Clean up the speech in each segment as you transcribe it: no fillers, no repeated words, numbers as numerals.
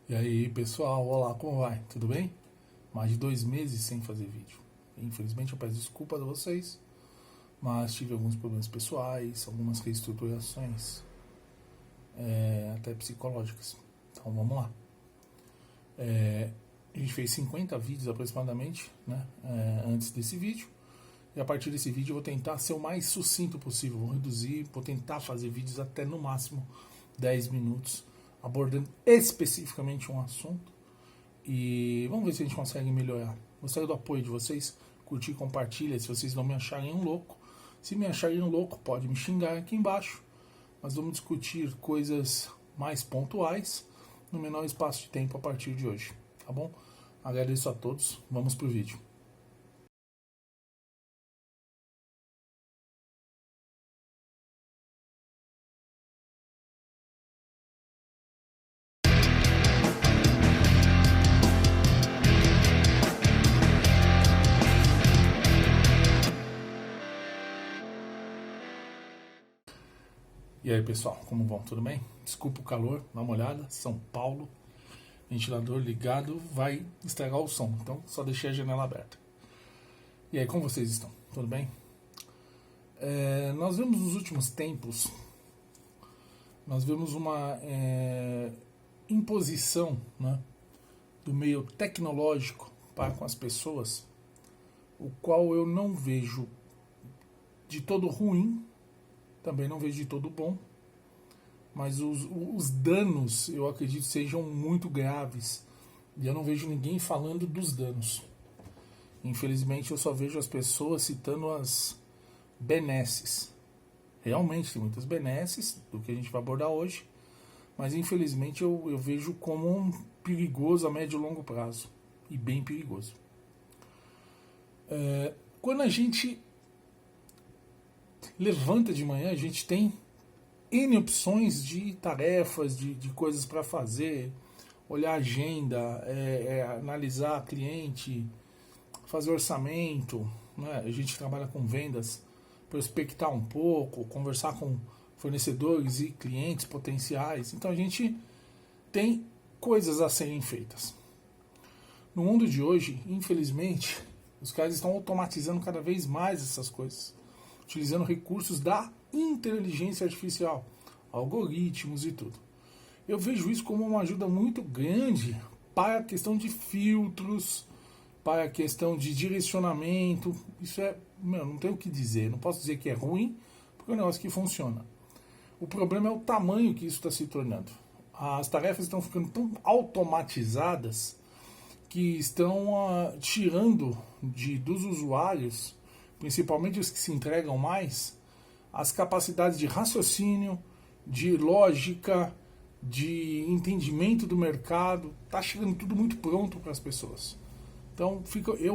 E aí pessoal, olá, como vai? Tudo bem? Mais de 2 meses sem fazer vídeo. Infelizmente eu peço desculpas a vocês, mas tive alguns problemas pessoais, algumas reestruturações, até psicológicas. Então vamos lá. A gente fez 50 vídeos aproximadamente, né, antes desse vídeo. E a partir desse vídeo eu vou tentar ser o mais sucinto possível. Vou reduzir, vou tentar fazer vídeos até no máximo 10 minutos, abordando especificamente um assunto. E vamos ver se a gente consegue melhorar. Gostaria do apoio de vocês. Curtir, compartilha, se vocês não me acharem um louco. Se me acharem um louco, pode me xingar aqui embaixo. Mas vamos discutir coisas mais pontuais no menor espaço de tempo a partir de hoje. Tá bom? Agradeço a todos. Vamos pro vídeo. E aí pessoal, como vão? Tudo bem? Desculpa o calor, dá uma olhada, São Paulo, ventilador ligado, vai estragar o som, então só deixei a janela aberta. E aí, como vocês estão? Tudo bem? Nós vemos nos últimos tempos, nós vemos uma imposição, né, do meio tecnológico para com as pessoas, o qual eu não vejo de todo ruim, também não vejo de todo bom, mas os danos eu acredito sejam muito graves e eu não vejo ninguém falando dos danos. Infelizmente eu só vejo as pessoas citando as benesses. Realmente tem muitas benesses do que a gente vai abordar hoje, mas infelizmente eu vejo como um perigoso a médio e longo prazo, e bem perigoso. Quando a gente levanta de manhã, a gente tem N opções de tarefas, de coisas para fazer, olhar a agenda, analisar cliente, fazer orçamento, né? A gente trabalha com vendas, prospectar um pouco, conversar com fornecedores e clientes potenciais. Então a gente tem coisas a serem feitas. No mundo de hoje, infelizmente, os caras estão automatizando cada vez mais essas coisas, utilizando recursos da inteligência artificial, algoritmos e tudo. Eu vejo isso como uma ajuda muito grande para a questão de filtros, para a questão de direcionamento. Isso não tenho o que dizer, não posso dizer que é ruim, porque é um negócio que funciona. O problema é o tamanho que isso está se tornando. As tarefas estão ficando tão automatizadas que estão tirando dos usuários, principalmente os que se entregam mais, as capacidades de raciocínio, de lógica, de entendimento do mercado. Está chegando tudo muito pronto para as pessoas. Então,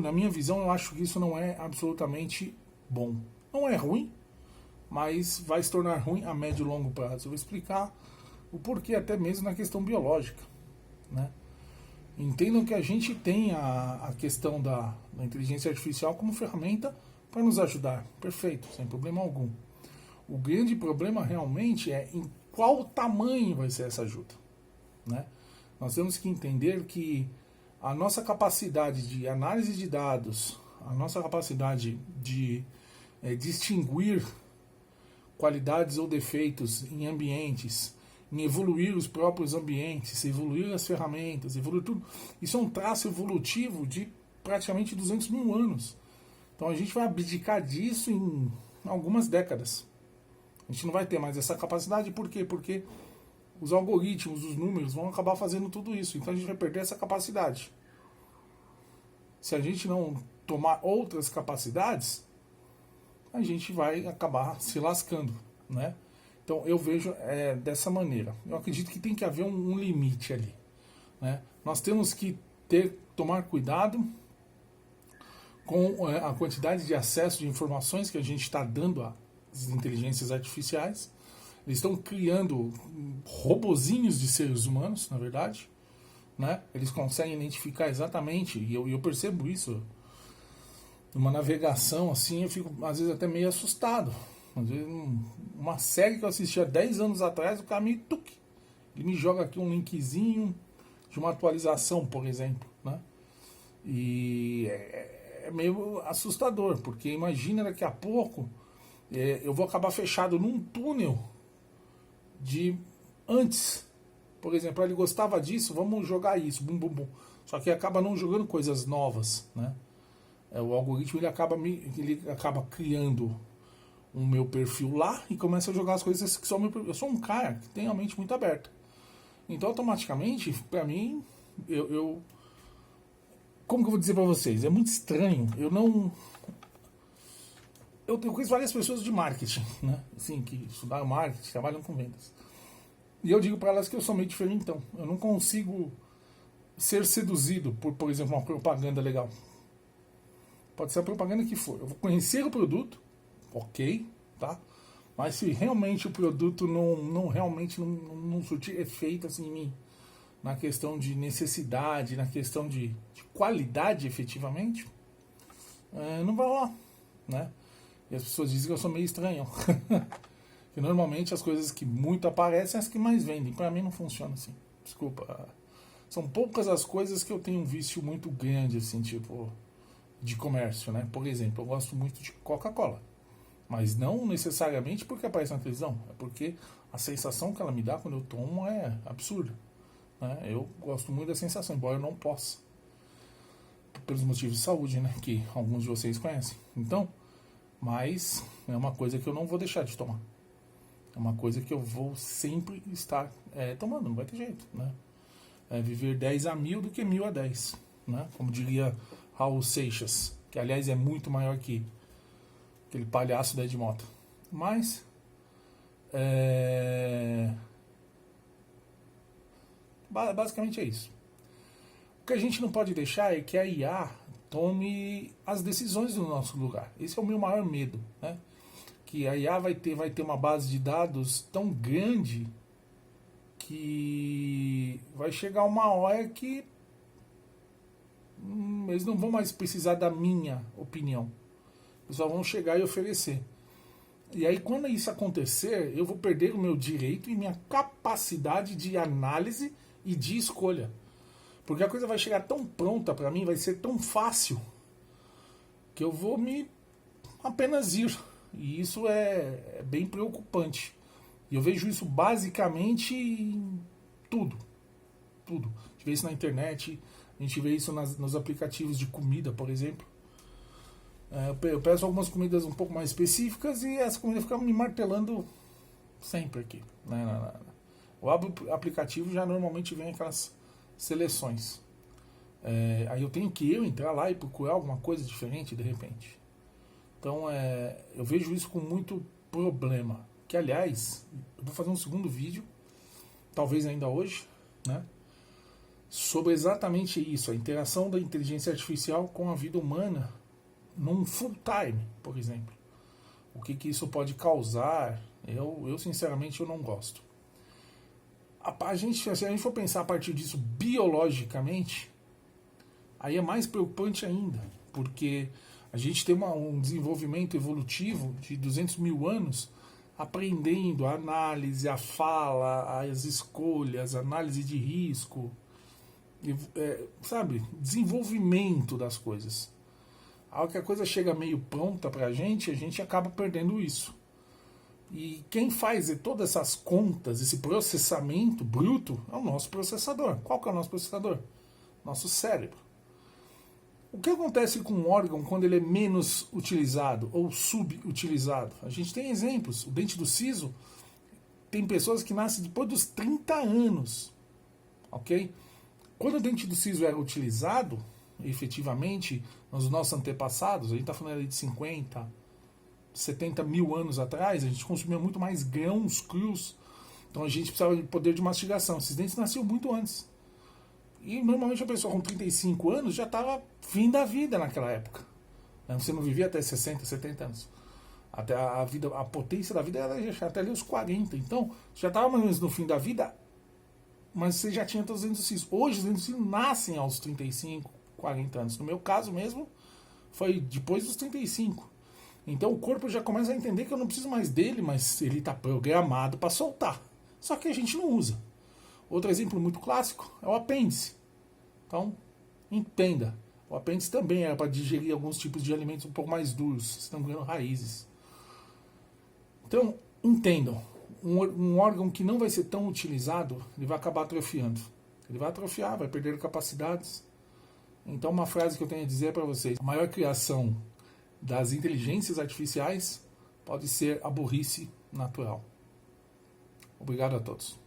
na minha visão, eu acho que isso não é absolutamente bom. Não é ruim, mas vai se tornar ruim a médio e longo prazo. Eu vou explicar o porquê, até mesmo na questão biológica, né? Entendam que a gente tem a questão da inteligência artificial como ferramenta para nos ajudar. Perfeito, sem problema algum. O grande problema realmente é em qual tamanho vai ser essa ajuda, né? Nós temos que entender que a nossa capacidade de análise de dados, a nossa capacidade de distinguir qualidades ou defeitos em ambientes, em evoluir os próprios ambientes, evoluir as ferramentas, evoluir tudo, isso é um traço evolutivo de praticamente 200 mil anos. Então a gente vai abdicar disso em algumas décadas. A gente não vai ter mais essa capacidade. Por quê? Porque os algoritmos, os números vão acabar fazendo tudo isso. Então a gente vai perder essa capacidade. Se a gente não tomar outras capacidades, a gente vai acabar se lascando, né? Então eu vejo dessa maneira. Eu acredito que tem que haver um limite ali, né? Nós temos que tomar cuidado com a quantidade de acesso de informações que a gente está dando às inteligências artificiais. Eles estão criando robozinhos de seres humanos, na verdade, né? Eles conseguem identificar exatamente, e eu percebo isso numa navegação assim, eu fico às vezes até meio assustado. Às vezes, uma série que eu assisti há 10 anos atrás, o cara ele me joga aqui um linkzinho de uma atualização, por exemplo, né? E é meio assustador, porque imagina daqui a pouco eu vou acabar fechado num túnel de antes. Por exemplo, ele gostava disso, vamos jogar isso, bum, bum, bum. Só que acaba não jogando coisas novas, né? O algoritmo ele acaba criando o meu perfil lá e começa a jogar as coisas que são meu perfil. Eu sou um cara que tem a mente muito aberta. Então, automaticamente, para mim, como que eu vou dizer para vocês? É muito estranho. Eu conheço várias pessoas de marketing, né? Assim, que estudaram marketing, trabalham com vendas. E eu digo para elas que eu sou meio diferentão. Eu não consigo ser seduzido por exemplo, uma propaganda legal. Pode ser a propaganda que for. Eu vou conhecer o produto, ok, tá? Mas se realmente o produto não surtir efeito assim em mim, na questão de necessidade, na questão de qualidade efetivamente, não vai lá, né? E as pessoas dizem que eu sou meio estranho. Que normalmente as coisas que muito aparecem são as que mais vendem. Para mim não funciona assim. Desculpa. São poucas as coisas que eu tenho um vício muito grande, assim, tipo, de comércio, né? Por exemplo, eu gosto muito de Coca-Cola. Mas não necessariamente porque aparece na televisão. É porque a sensação que ela me dá quando eu tomo é absurda. Né? Eu gosto muito da sensação, embora eu não possa. Pelos motivos de saúde, né? Que alguns de vocês conhecem. Então, mas é uma coisa que eu não vou deixar de tomar. É uma coisa que eu vou sempre estar tomando, não vai ter jeito, né? É viver 10 a 1000 do que 1000 a 10, né? Como diria Raul Seixas, que aliás é muito maior que aquele palhaço da Edmota. Mas basicamente é isso. O que a gente não pode deixar é que a IA tome as decisões no nosso lugar. Esse é o meu maior medo, né? Que a IA vai ter uma base de dados tão grande que vai chegar uma hora que eles não vão mais precisar da minha opinião. Eles só vão chegar e oferecer. E aí, quando isso acontecer, eu vou perder o meu direito e minha capacidade de análise e de escolha. Porque a coisa vai chegar tão pronta para mim, vai ser tão fácil, que eu vou me apenas ir. E isso é bem preocupante. E eu vejo isso basicamente em tudo. Tudo. A gente vê isso na internet, a gente vê isso nos aplicativos de comida, por exemplo. Eu peço algumas comidas um pouco mais específicas e essa comida fica me martelando sempre aqui. O aplicativo já normalmente vem aquelas seleções. Aí eu tenho que entrar lá e procurar alguma coisa diferente de repente. Então eu vejo isso com muito problema. Que aliás, eu vou fazer um segundo vídeo, talvez ainda hoje, né? Sobre exatamente isso, a interação da inteligência artificial com a vida humana num full time, por exemplo. O que isso pode causar, eu sinceramente eu não gosto. Se a gente for pensar a partir disso biologicamente, aí é mais preocupante ainda, porque a gente tem um desenvolvimento evolutivo de 200 mil anos aprendendo a análise, a fala, as escolhas, a análise de risco, sabe? Desenvolvimento das coisas. A hora que a coisa chega meio pronta pra gente, a gente acaba perdendo isso. E quem faz todas essas contas, esse processamento bruto, é o nosso processador. Qual que é o nosso processador? Nosso cérebro. O que acontece com um órgão quando ele é menos utilizado ou subutilizado? A gente tem exemplos. O dente do siso, tem pessoas que nascem depois dos 30 anos. Ok? Quando o dente do siso era utilizado, efetivamente, nos nossos antepassados, a gente está falando ali de 50, 70 mil anos atrás, a gente consumia muito mais grãos crus. Então a gente precisava de poder de mastigação. Esses dentes nasciam muito antes. E normalmente a pessoa com 35 anos já estava fim da vida naquela época. Você não vivia até 60, 70 anos. Até a potência da vida era até ali os 40. Então, já estava mais ou menos no fim da vida, mas você já tinha todos os dentes do siso. Hoje os dentes do siso nascem aos 35, 40 anos. No meu caso mesmo, foi depois dos 35. Então o corpo já começa a entender que eu não preciso mais dele, mas ele está programado para soltar. Só que a gente não usa. Outro exemplo muito clássico é o apêndice. Então, entenda. O apêndice também é para digerir alguns tipos de alimentos um pouco mais duros, estão ganhando raízes. Então, entendam. Um órgão que não vai ser tão utilizado, ele vai acabar atrofiando. Ele vai atrofiar, vai perder capacidades. Então, uma frase que eu tenho a dizer para vocês: a maior criação das inteligências artificiais pode ser a burrice natural. Obrigado a todos.